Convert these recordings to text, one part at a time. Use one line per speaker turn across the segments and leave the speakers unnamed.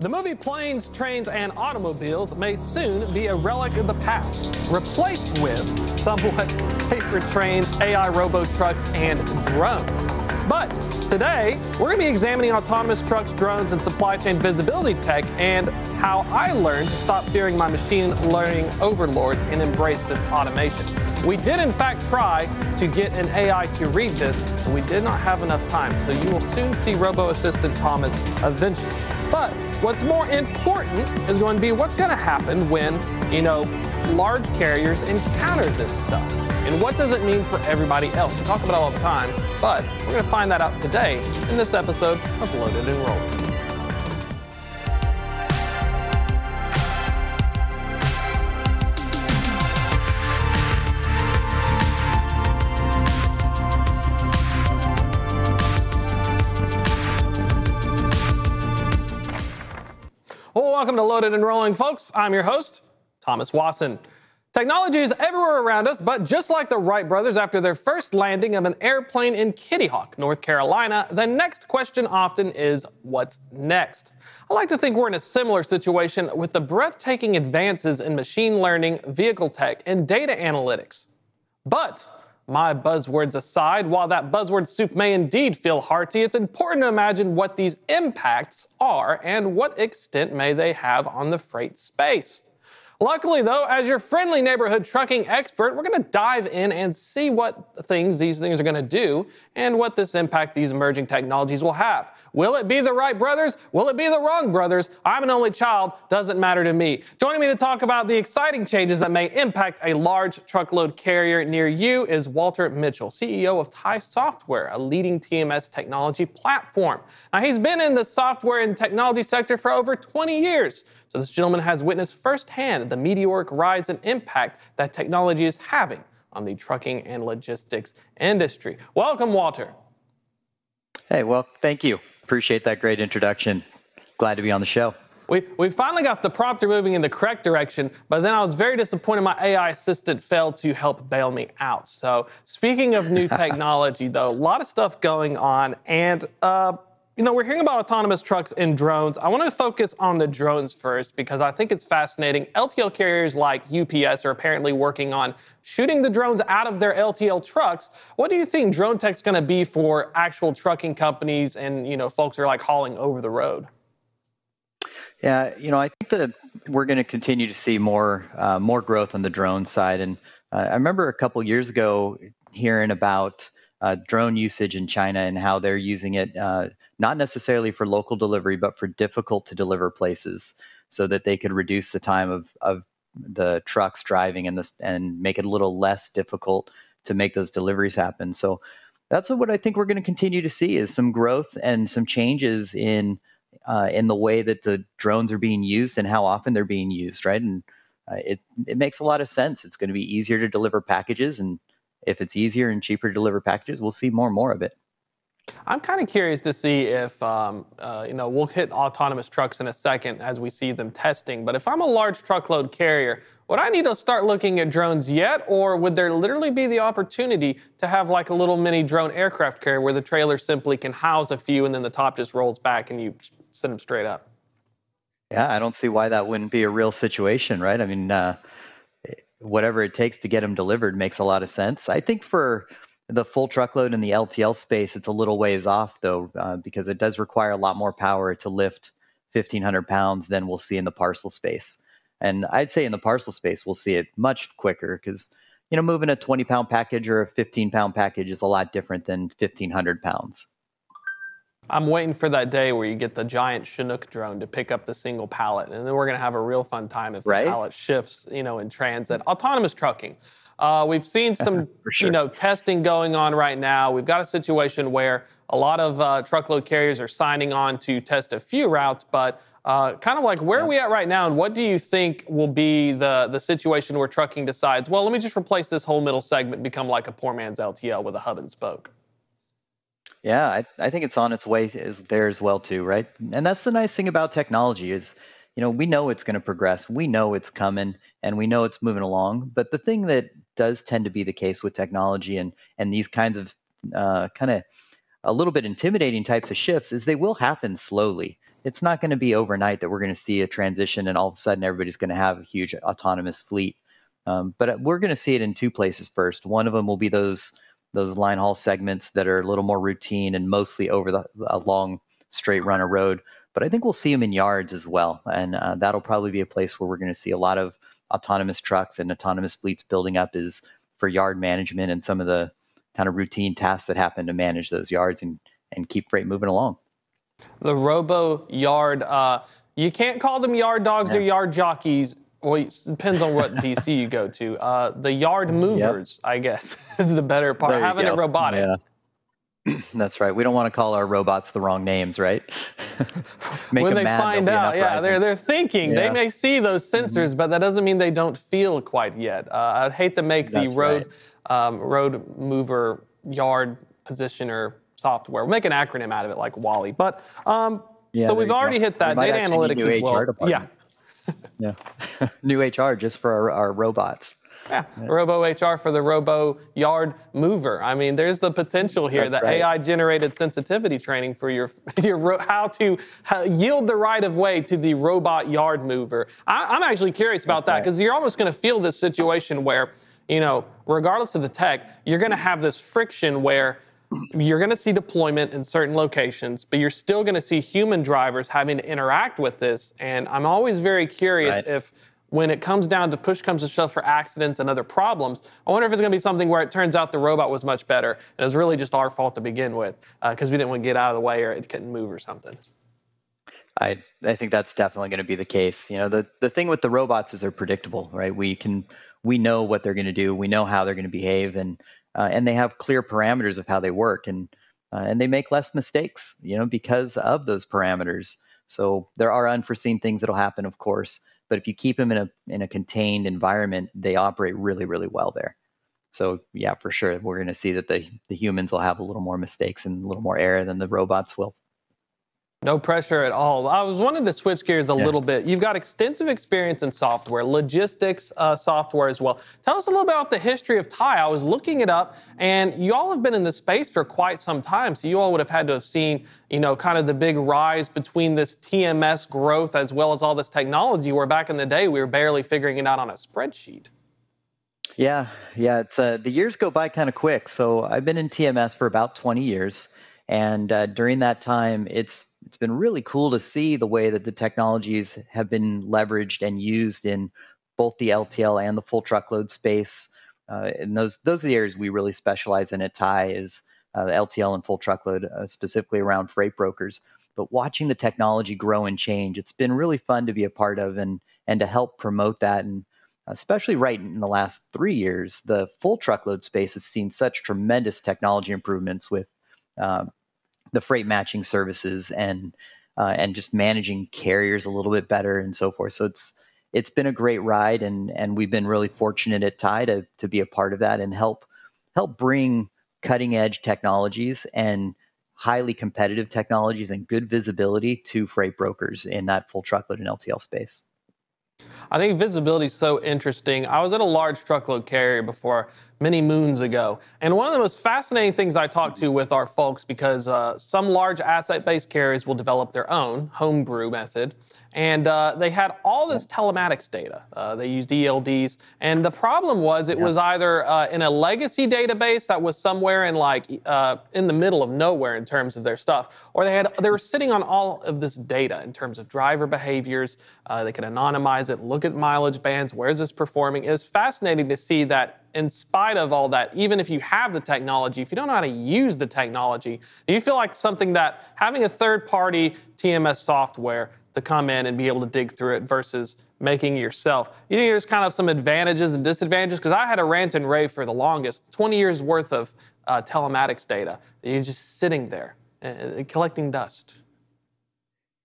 The movie Planes, Trains, and Automobiles may soon be a relic of the past, replaced with somewhat safer trains, AI robo-trucks, and drones. But today, we're going to be examining autonomous trucks, drones, and supply chain visibility tech and how I learned to stop fearing my machine learning overlords and embrace this automation. We did, in fact, try to get an AI to read this, but we did not have enough time, so you will soon see Robo-Assistant Thomas eventually. But what's more important is going to be what's going to happen when, large carriers encounter this stuff. And what does it mean for everybody else? We talk about it all the time, but we're going to find that out today in this episode of Loaded and Rolled. Well, welcome to Loaded and Rolling, folks. I'm your host, Thomas Wasson. Technology is everywhere around us, but just like the Wright brothers after their first landing of an airplane in Kitty Hawk, North Carolina, the next question often is, what's next? I like to think we're in a similar situation with the breathtaking advances in machine learning, vehicle tech, and data analytics. But my buzzwords aside, while that buzzword soup may indeed feel hearty, it's important to imagine what these impacts are and what extent may they have on the freight space. Luckily, though, as your friendly neighborhood trucking expert, we're going to dive in and see what these things are going to do and what this impact these emerging technologies will have. Will it be the Wright brothers? Will it be the wrong brothers? I'm an only child. Doesn't matter to me. Joining me to talk about the exciting changes that may impact a large truckload carrier near you is Walter Mitchell, CEO of Tai Software, a leading TMS technology platform. Now, he's been in the software and technology sector for over 20 years. So this gentleman has witnessed firsthand the meteoric rise and impact that technology is having on the trucking and logistics industry. Welcome, Walter.
Hey, well, thank you. Appreciate that great introduction. Glad to be on the show.
We finally got the prompter moving in the correct direction, but then I was very disappointed my AI assistant failed to help bail me out. So speaking of new technology, though, a lot of stuff going on, and we're hearing about autonomous trucks and drones. I want to focus on the drones first because I think it's fascinating. LTL carriers like UPS are apparently working on shooting the drones out of their LTL trucks. What do you think drone tech's going to be for actual trucking companies and, folks who are like hauling over the road?
Yeah, I think that we're going to continue to see more growth on the drone side. And I remember a couple years ago hearing about drone usage in China and how they're using it not necessarily for local delivery, but for difficult to deliver places so that they could reduce the time of the trucks driving and make it a little less difficult to make those deliveries happen. So that's what I think we're going to continue to see is some growth and some changes in the way that the drones are being used and how often they're being used, right? And it makes a lot of sense. It's going to be easier to deliver packages, and if it's easier and cheaper to deliver packages, we'll see more and more of it.
I'm kind of curious to see if, we'll hit autonomous trucks in a second as we see them testing. But if I'm a large truckload carrier, would I need to start looking at drones yet? Or would there literally be the opportunity to have like a little mini drone aircraft carrier where the trailer simply can house a few and then the top just rolls back and you send them straight up?
Yeah, I don't see why that wouldn't be a real situation, right? I mean, whatever it takes to get them delivered makes a lot of sense. I think for the full truckload in the LTL space, it's a little ways off, though, because it does require a lot more power to lift 1,500 pounds than we'll see in the parcel space. And I'd say in the parcel space, we'll see it much quicker because, moving a 20-pound package or a 15-pound package is a lot different than 1,500 pounds.
I'm waiting for that day where you get the giant Chinook drone to pick up the single pallet, and then we're going to have a real fun time if the pallet shifts, in transit. Autonomous trucking. We've seen some,
sure.
Testing going on right now. We've got a situation where a lot of truckload carriers are signing on to test a few routes, but kind of like where are we at right now, and what do you think will be the situation where trucking decides, well, let me just replace this whole middle segment and become like a poor man's LTL with a hub and spoke?
Yeah, I think it's on its way there as well, too, right? And that's the nice thing about technology is, we know it's going to progress. We know it's coming, and we know it's moving along. But the thing that does tend to be the case with technology and these kinds of kind of a little bit intimidating types of shifts is they will happen slowly. it's not going to be overnight that we're going to see a transition and all of a sudden everybody's going to have a huge autonomous fleet. But we're going to see it in two places first. One of them will be those line haul segments that are a little more routine and mostly over a long straight run of road. But I think we'll see them in yards as well, and that'll probably be a place where we're going to see a lot of autonomous trucks and autonomous fleets building up is for yard management and some of the kind of routine tasks that happen to manage those yards and keep freight moving along.
The robo yard, you can't call them yard dogs or yard jockeys. Well, it depends on what DC you go to. The yard movers, I guess, is the better part. Having it robotic.
Yeah. That's right. We don't want to call our robots the wrong names, right?
When they find out, they're thinking. They may see those sensors, but that doesn't mean they don't feel quite yet. I'd hate to make the road mover yard positioner software. We'll make an acronym out of it, like Wally. But so we've already hit that data analytics as well.
New HR just for our robots.
Yeah, RoboHR for the robo yard mover. I mean, there's the potential here.
That's
the
right.
AI-generated sensitivity training for your how to yield the right of way to the robot yard mover. I'm actually curious about that because you're almost going to feel this situation where, regardless of the tech, you're going to have this friction where you're going to see deployment in certain locations, but you're still going to see human drivers having to interact with this. And I'm always very curious if, when it comes down to push comes to shove for accidents and other problems, I wonder if it's going to be something where it turns out the robot was much better, and it was really just our fault to begin with because we didn't want to get out of the way or it couldn't move or something.
I think that's definitely going to be the case. The thing with the robots is they're predictable, right? We know what they're going to do, we know how they're going to behave, and they have clear parameters of how they work, and they make less mistakes, because of those parameters. So there are unforeseen things that'll happen, of course. But if you keep them in a contained environment, they operate really, really well there. So yeah, for sure, we're going to see that the humans will have a little more mistakes and a little more error than the robots will.
No pressure at all. I was wanting to switch gears a little bit. You've got extensive experience in software, logistics software as well. Tell us a little bit about the history of Tai. I was looking it up, and you all have been in this space for quite some time, so you all would have had to have seen, kind of the big rise between this TMS growth as well as all this technology, where back in the day we were barely figuring it out on a spreadsheet.
Yeah. It's the years go by kind of quick. So I've been in TMS for about 20 years. And during that time, it's been really cool to see the way that the technologies have been leveraged and used in both the LTL and the full truckload space. And those are the areas we really specialize in at Tai is the LTL and full truckload, specifically around freight brokers. But watching the technology grow and change, it's been really fun to be a part of and to help promote that. And especially right in the last 3 years, the full truckload space has seen such tremendous technology improvements with the freight matching services and just managing carriers a little bit better and so forth. So it's been a great ride, and we've been really fortunate at Tai to be a part of that and help bring cutting edge technologies and highly competitive technologies and good visibility to freight brokers in that full truckload and LTL space.
I think visibility is so interesting. I was at a large truckload carrier before many moons ago. And one of the most fascinating things I talked to with our folks, because some large asset-based carriers will develop their own homebrew method. And they had all this telematics data. They used ELDs. And the problem was it was either in a legacy database that was somewhere in in the middle of nowhere in terms of their stuff, or they were sitting on all of this data in terms of driver behaviors. They could anonymize it, look at mileage bands, where's this performing. It was fascinating to see that in spite of all that, even if you have the technology, if you don't know how to use the technology, do you feel like something that having a third-party TMS software to come in and be able to dig through it versus making it yourself, you think there's kind of some advantages and disadvantages? Because I had a rant and rave for the longest, 20 years worth of telematics data. You're just sitting there collecting dust.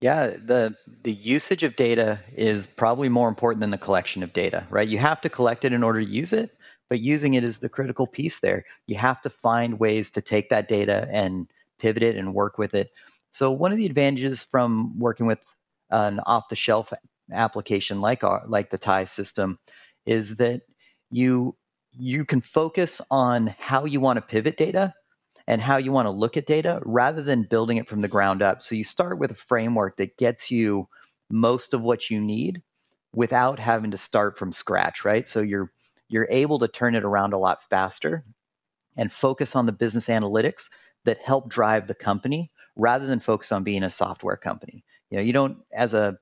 Yeah, the usage of data is probably more important than the collection of data, right? You have to collect it in order to use it, but using it is the critical piece there. You have to find ways to take that data and pivot it and work with it. So one of the advantages from working with an off-the-shelf application like the Tai system is that you can focus on how you want to pivot data and how you want to look at data rather than building it from the ground up. So you start with a framework that gets you most of what you need without having to start from scratch, right? So you're able to turn it around a lot faster and focus on the business analytics that help drive the company rather than focus on being a software company. You don't, as a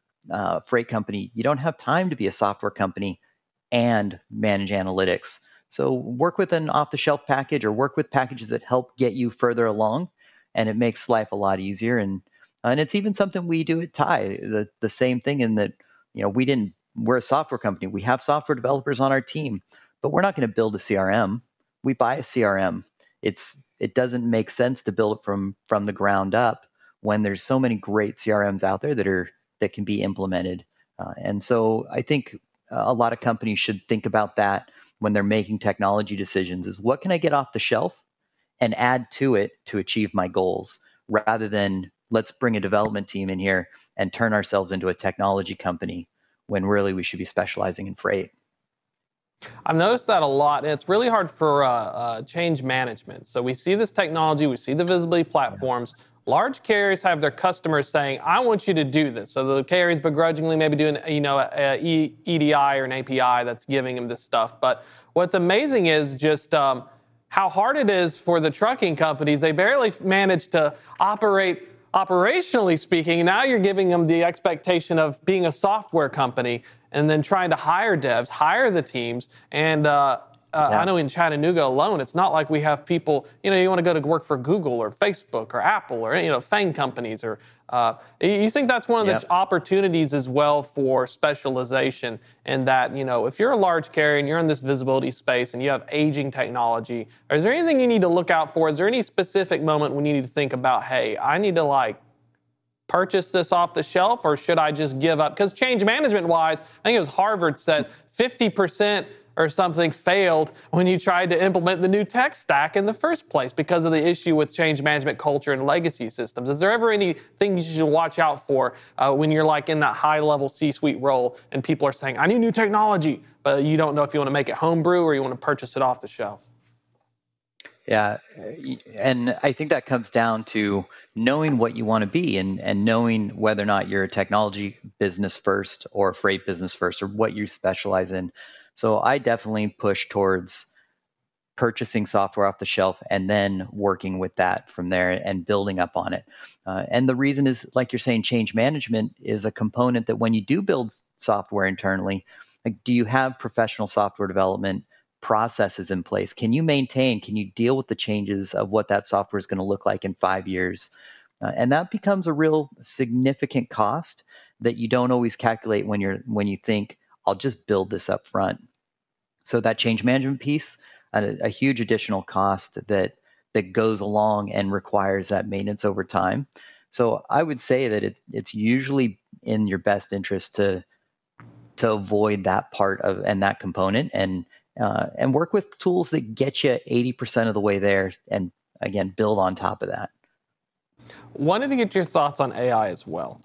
freight company, you don't have time to be a software company and manage analytics. So work with an off-the-shelf package or work with packages that help get you further along, and it makes life a lot easier. And it's even something we do at Tai, the same thing in that, we're a software company. We have software developers on our team, but we're not going to build a CRM. We buy a CRM. It doesn't make sense to build it from the ground up when there's so many great CRMs out there that can be implemented. And so I think a lot of companies should think about that when they're making technology decisions: is what can I get off the shelf and add to it to achieve my goals, rather than let's bring a development team in here and turn ourselves into a technology company when really we should be specializing in freight.
I've noticed that a lot, and it's really hard for change management. So we see this technology, we see the visibility platforms. Large carriers have their customers saying, "I want you to do this." So the carrier's begrudgingly maybe doing, a EDI or an API that's giving them this stuff. But what's amazing is just how hard it is for the trucking companies. They barely manage to operate operationally speaking. Now you're giving them the expectation of being a software company and then trying to hire devs, hire the teams. And I know in Chattanooga alone, it's not like we have people, you want to go to work for Google or Facebook or Apple or, FANG companies. Or you think that's one of the opportunities as well for specialization, in that, if you're a large carrier and you're in this visibility space and you have aging technology, is there anything you need to look out for? Is there any specific moment when you need to think about, hey, I need to purchase this off the shelf, or should I just give up? Because change management wise, I think it was Harvard said 50% or something failed when you tried to implement the new tech stack in the first place because of the issue with change management culture and legacy systems. Is there ever anything you should watch out for when you're in that high-level C-suite role and people are saying, "I need new technology," but you don't know if you want to make it homebrew or you want to purchase it off the shelf?
Yeah, and I think that comes down to knowing what you want to be, and knowing whether or not you're a technology business first or a freight business first, or what you specialize in. So I definitely push towards purchasing software off the shelf and then working with that from there and building up on it. And the reason is, like you're saying, change management is a component that when you do build software internally, do you have professional software development processes in place? Can you deal with the changes of what that software is going to look like in 5 years? And that becomes a real significant cost that you don't always calculate when you think, I'll just build this up front. So that change management piece, a huge additional cost that goes along and requires that maintenance over time. So I would say that it's usually in your best interest to avoid that part of and that component, and work with tools that get you 80% of the way there, and again, build on top of that.
Wanted to get your thoughts on AI as well.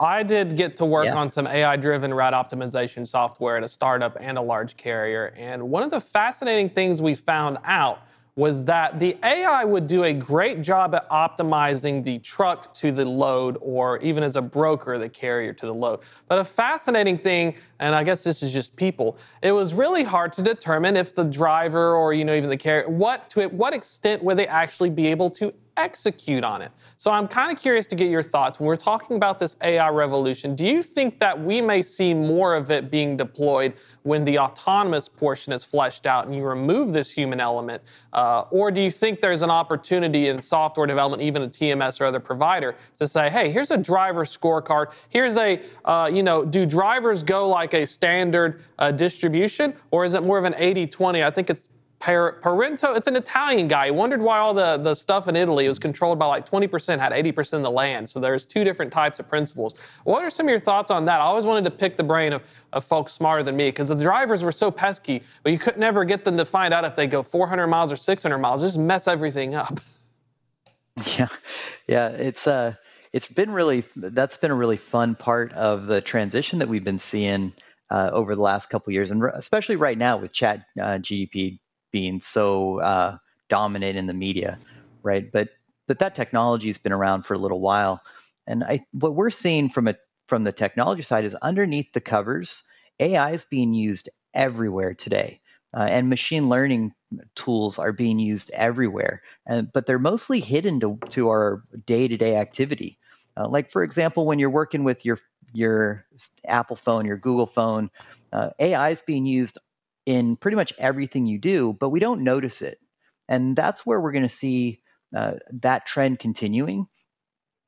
I did get to work on some AI-driven route optimization software at a startup and a large carrier. And one of the fascinating things we found out was that the AI would do a great job at optimizing the truck to the load, or even as a broker, the carrier to the load. But a fascinating thing, and I guess this is just people, it was really hard to determine if the driver or even the carrier, to what extent would they actually be able to execute on it. So I'm kind of curious to get your thoughts. When we're talking about this AI revolution, do you think that we may see more of it being deployed when the autonomous portion is fleshed out and you remove this human element? Or do you think there's an opportunity in software development, even a TMS or other provider, to say, hey, here's a driver scorecard. Here's do drivers go like a standard distribution, or is it more of an 80-20? I think it's Parento, it's an Italian guy. He wondered why all the stuff in Italy was controlled by 20%, had 80% of the land. So there's two different types of principles. What are some of your thoughts on that? I always wanted to pick the brain of folks smarter than me, because the drivers were so pesky, but you could never get them to find out if they go 400 miles or 600 miles. Just mess everything up.
Yeah, that's been a really fun part of the transition that we've been seeing over the last couple of years, and especially right now with Chat GDP being so dominant in the media. right? But that technology has been around for a little while. And what we're seeing from the technology side is underneath the covers, AI is being used everywhere today. And machine learning tools are being used everywhere, but they're mostly hidden to our day-to-day activity. Like, for example, when you're working with your Apple phone, your Google phone, AI is being used in pretty much everything you do, but we don't notice it. And that's where we're going to see that trend continuing,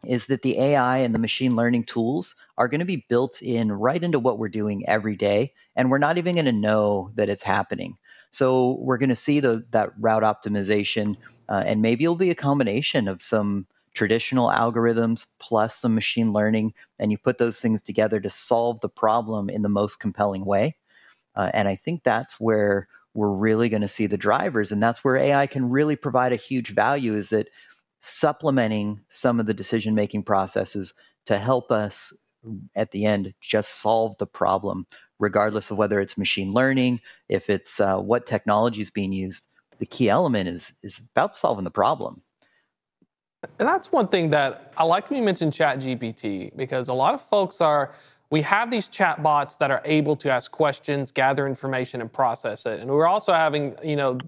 is that the AI and the machine learning tools are going to be built in right into what we're doing every day, and we're not even going to know that it's happening. So we're going to see that route optimization, and maybe it'll be a combination of some traditional algorithms plus some machine learning, and you put those things together to solve the problem in the most compelling way. And I think that's where we're really going to see the drivers, and that's where AI can really provide a huge value, is that supplementing some of the decision-making processes to help us at the end just solve the problem, regardless of whether it's machine learning, if it's what technology is being used. The key element is about solving the problem.
And that's one thing that I like when you mention ChatGPT, because a lot of folks we have these chatbots that are able to ask questions, gather information, and process it. And we're also having,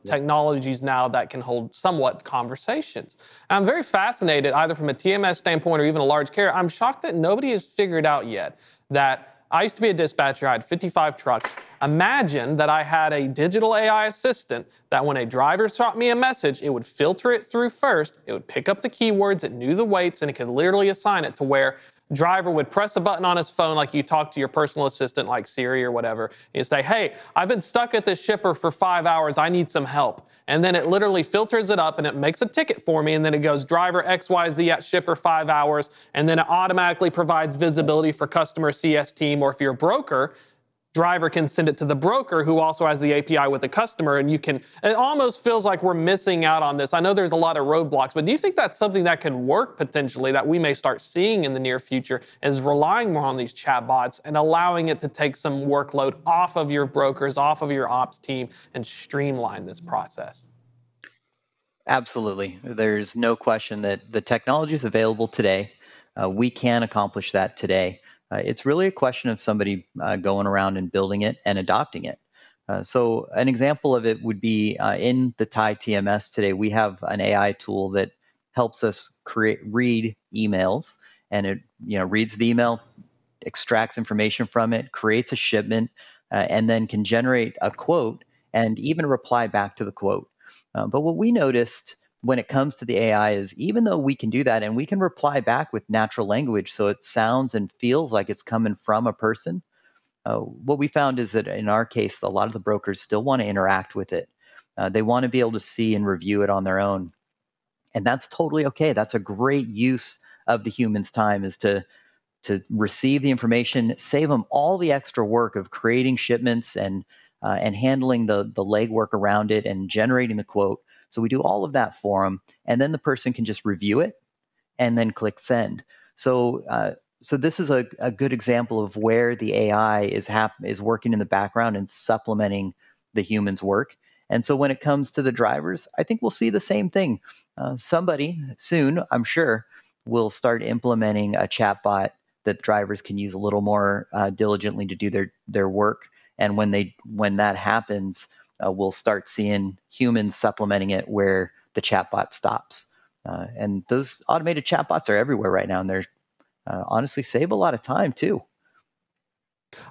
technologies now that can hold somewhat conversations. And I'm very fascinated, either from a TMS standpoint or even a large carrier. I'm shocked that nobody has figured out yet that I used to be a dispatcher. I had 55 trucks. Imagine that I had a digital AI assistant that when a driver shot me a message, it would filter it through first. It would pick up the keywords, it knew the weights, and it could literally assign it to where driver would press a button on his phone like you talk to your personal assistant like Siri or whatever. And you say, hey, I've been stuck at this shipper for 5 hours. I need some help. And then it literally filters it up and it makes a ticket for me. And then it goes driver XYZ at shipper 5 hours. And then it automatically provides visibility for customer CS team. Or if you're a broker, driver can send it to the broker who also has the API with the customer, and it almost feels like we're missing out on this. I know there's a lot of roadblocks, but do you think that's something that could work potentially, that we may start seeing in the near future, is relying more on these chatbots and allowing it to take some workload off of your brokers, off of your ops team, and streamline this process?
Absolutely. There's no question that the technology is available today. We can accomplish that today. It's really a question of somebody going around and building it and adopting it. So an example of it would be in the Tai TMS today, we have an AI tool that helps us read emails, and it reads the email, extracts information from it, creates a shipment, and then can generate a quote and even reply back to the quote. But what we noticed when it comes to the AI is, even though we can do that and we can reply back with natural language so it sounds and feels like it's coming from a person, what we found is that in our case, a lot of the brokers still want to interact with it. They want to be able to see and review it on their own. And that's totally okay. That's a great use of the human's time, is to receive the information, save them all the extra work of creating shipments and handling the legwork around it and generating the quote. So we do all of that for them, and then the person can just review it and then click send. So this is a good example of where the AI is working in the background and supplementing the human's work. And so when it comes to the drivers, I think we'll see the same thing. Somebody soon, I'm sure, will start implementing a chatbot that drivers can use a little more diligently to do their work. And when that happens, we'll start seeing humans supplementing it where the chatbot stops. And those automated chatbots are everywhere right now, and they're honestly save a lot of time too.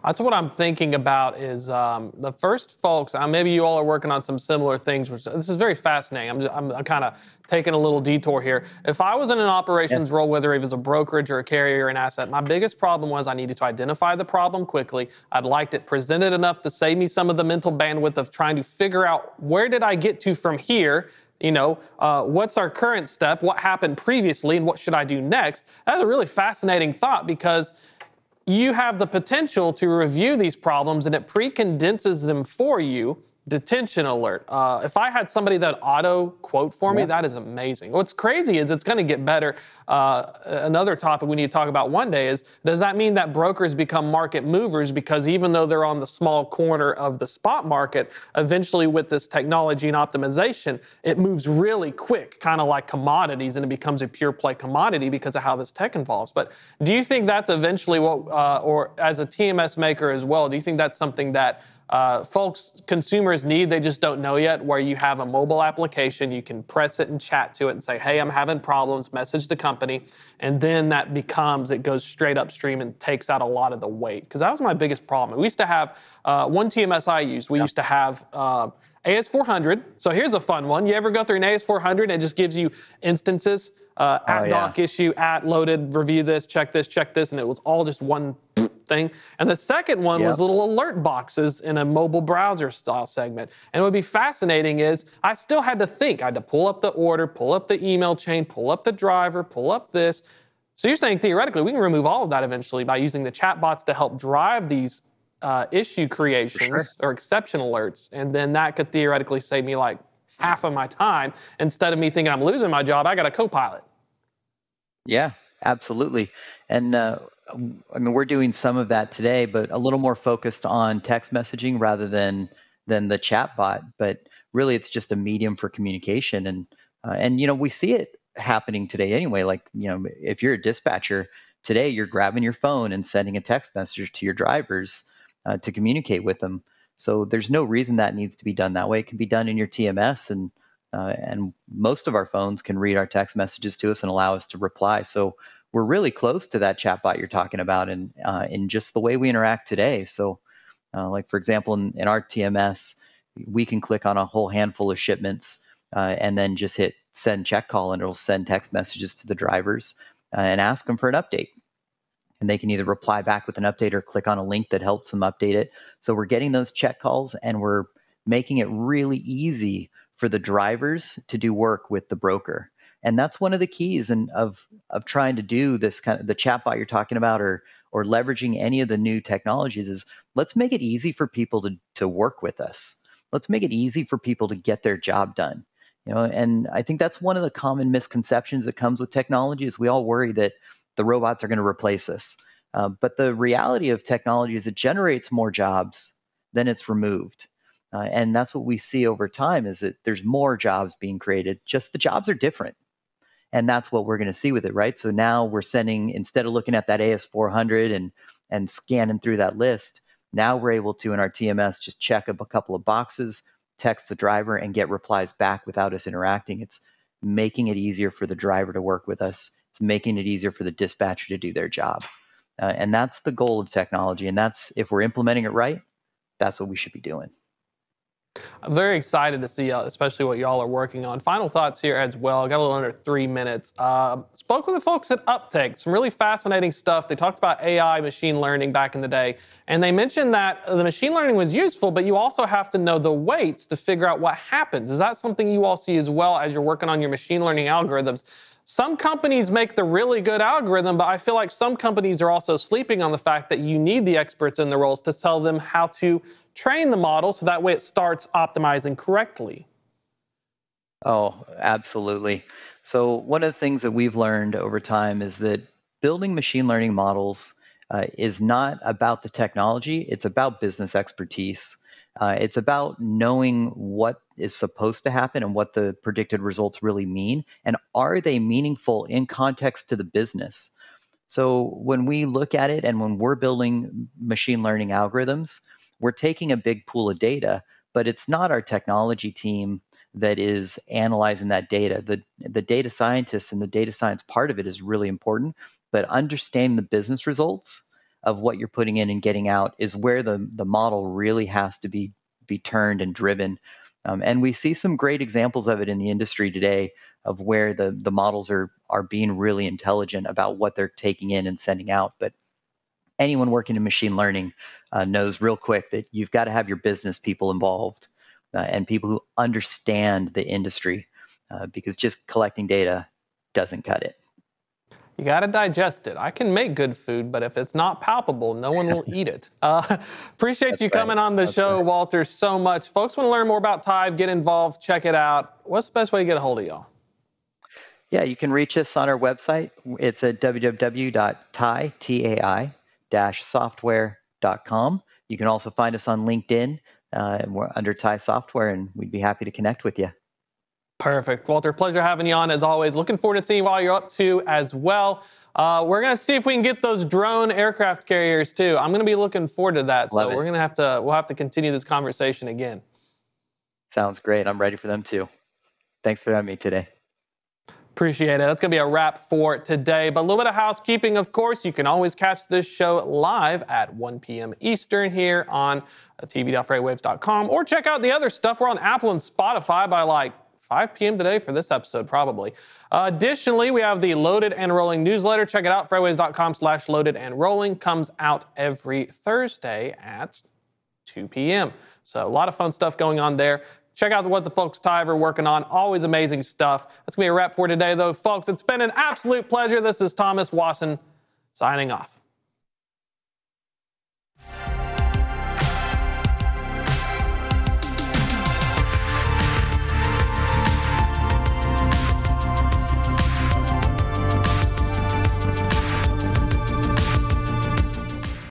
That's what I'm thinking about is the first folks, maybe you all are working on some similar things, which this is very fascinating. I'm kind of taking a little detour here. If I was in an operations role, whether it was a brokerage or a carrier or an asset, my biggest problem was I needed to identify the problem quickly. I'd liked it presented enough to save me some of the mental bandwidth of trying to figure out where did I get to from here. What's our current step? What happened previously? And what should I do next? That's a really fascinating thought, because you have the potential to review these problems and it pre-condenses them for you detention alert. If I had somebody that auto quote for me,
Yeah.
that is amazing. What's crazy is it's going to get better. Another topic we need to talk about one day is, does that mean that brokers become market movers? Because even though they're on the small corner of the spot market, eventually with this technology and optimization, it moves really quick, kind of like commodities, and it becomes a pure play commodity because of how this tech evolves. But do you think that's eventually what, or as a TMS maker as well, do you think that's something that consumers need, they just don't know yet, where you have a mobile application, you can press it and chat to it and say, hey, I'm having problems, message the company, and then it goes straight upstream and takes out a lot of the weight? Because that was my biggest problem. We used to have, one TMS I used, we used to have AS400. So here's a fun one. You ever go through an AS400 and it just gives you instances, doc issue, loaded, review this, check this, and it was all just one thing. And the second one was little alert boxes in a mobile browser style segment. And what would be fascinating is I still had to think. I had to pull up the order, pull up the email chain, pull up the driver, pull up this. So you're saying theoretically we can remove all of that eventually by using the chatbots to help drive these issue creations or exception alerts. And then that could theoretically save me like half of my time. Instead of me thinking I'm losing my job, I got a co-pilot.
Yeah, absolutely. And I mean, we're doing some of that today, but a little more focused on text messaging rather than the chatbot. But really, it's just a medium for communication, and we see it happening today anyway. Like, if you're a dispatcher today, you're grabbing your phone and sending a text message to your drivers to communicate with them. So there's no reason that needs to be done that way. It can be done in your TMS, and most of our phones can read our text messages to us and allow us to reply. So we're really close to that chatbot you're talking about, and in just the way we interact today. So, like for example, in our TMS, we can click on a whole handful of shipments and then just hit send check call, and it'll send text messages to the drivers and ask them for an update. And they can either reply back with an update or click on a link that helps them update it. So we're getting those check calls, and we're making it really easy for the drivers to do work with the broker. And that's one of the keys of trying to do this kind of the chatbot you're talking about, or leveraging any of the new technologies, is let's make it easy for people to work with us. Let's make it easy for people to get their job done. And I think that's one of the common misconceptions that comes with technology, is we all worry that the robots are going to replace us. But the reality of technology is it generates more jobs than it's removed. And that's what we see over time, is that there's more jobs being created, just the jobs are different. And that's what we're going to see with it, right? So now we're sending, instead of looking at that AS400 and scanning through that list, now we're able to, in our TMS, just check up a couple of boxes, text the driver, and get replies back without us interacting. It's making it easier for the driver to work with us. It's making it easier for the dispatcher to do their job. And that's the goal of technology. And that's, if we're implementing it right, that's what we should be doing.
I'm very excited to see, especially what y'all are working on. Final thoughts here as well. I got a little under 3 minutes. Spoke with the folks at Uptake. Some really fascinating stuff. They talked about AI, machine learning back in the day, and they mentioned that the machine learning was useful, but you also have to know the weights to figure out what happens. Is that something you all see as well as you're working on your machine learning algorithms? Some companies make the really good algorithm, but I feel like some companies are also sleeping on the fact that you need the experts in the roles to tell them how to train the model, so that way it starts optimizing correctly.
Oh, absolutely. So one of the things that we've learned over time is that building machine learning models is not about the technology, it's about business expertise. It's about knowing what is supposed to happen and what the predicted results really mean, and are they meaningful in context to the business. So when we look at it, and when we're building machine learning algorithms, we're taking a big pool of data, but it's not our technology team that is analyzing that data. The data scientists and the data science part of it is really important, but understanding the business results of what you're putting in and getting out is where the model really has to be turned and driven. And we see some great examples of it in the industry today, of where the models are being really intelligent about what they're taking in and sending out. But anyone working in machine learning knows real quick that you've got to have your business people involved and people who understand the industry, because just collecting data doesn't cut it.
You got to digest it. I can make good food, but if it's not palpable, no one will eat it. Appreciate you coming on the show, Walter, so much. Folks want to learn more about Tide, get involved, check it out. What's the best way to get a hold of y'all?
Yeah, you can reach us on our website. It's at www.tai-software.com. You can also find us on LinkedIn. We're under Tai Software, and we'd be happy to connect with you.
Perfect. Walter, pleasure having you on as always. Looking forward to seeing what you're up to as well. We're going to see if we can get those drone aircraft carriers too. I'm going to be looking forward to that.
Love it.
We're going to we'll have to continue this conversation again.
Sounds great. I'm ready for them too. Thanks for having me today.
Appreciate it. That's going to be a wrap for today. But a little bit of housekeeping, of course. You can always catch this show live at 1 p.m. Eastern here on tv.freightwaves.com, or check out the other stuff. We're on Apple and Spotify by like 5 p.m. today for this episode, probably. Additionally, we have the Loaded and Rolling newsletter. Check it out, freightwaves.com/loaded and rolling. Comes out every Thursday at 2 p.m. So a lot of fun stuff going on there. Check out what the folks Tive are working on. Always amazing stuff. That's going to be a wrap for today, though, folks. It's been an absolute pleasure. This is Thomas Wasson signing off.